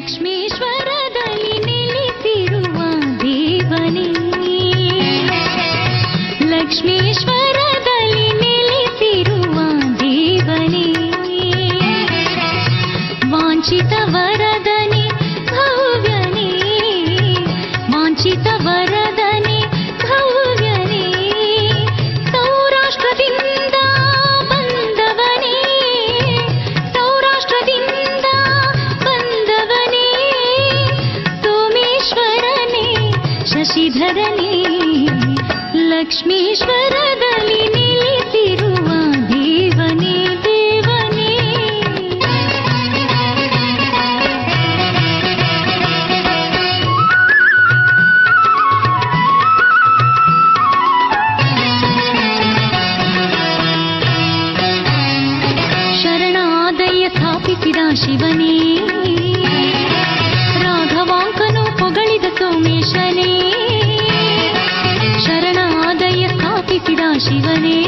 ಲಕ್ಷ್ಮೀಶ್ವರದಲ್ಲಿ ನೆಲೆಸಿರುವ ದೇವನೇ, ಲಕ್ಷ್ಮೀಶ್ವರದಲ್ಲಿ ನೆಲೆಸಿರುವ ದೇವನೇ, ವಾಂಛಿತ ವರದನೆ ಭವ್ಯನೇ, ವಾಂಛಿತ ವರದನೆ ಭವ್ಯನೇ, ಸೌರಾಷ್ಟ್ರದಿಂದ ಬಂದವನೇ, ಸೌರಾಷ್ಟ್ರದಿಂದ ಬಂದವನೇ, ಸೋಮೇಶ್ವರನೇ ಶಶಿಧರನೇ, ಲಕ್ಷ್ಮೀಶ್ವರದಲ್ಲಿ ನೆಲೆಸಿರುವ ದೇವನೇ, ದೇವನೇ. ಶರಣಾದಯ ಸ್ಥಾಪಿಸಿದ ಶಿವನೇ, ರಾಘವಾಂಕನು ಪೊಗಳಿದ ಸೋಮೇಶನೇ, ಶರಣಾದಯ ಸ್ಥಾಪಿಸಿದ ಶಿವನೇ.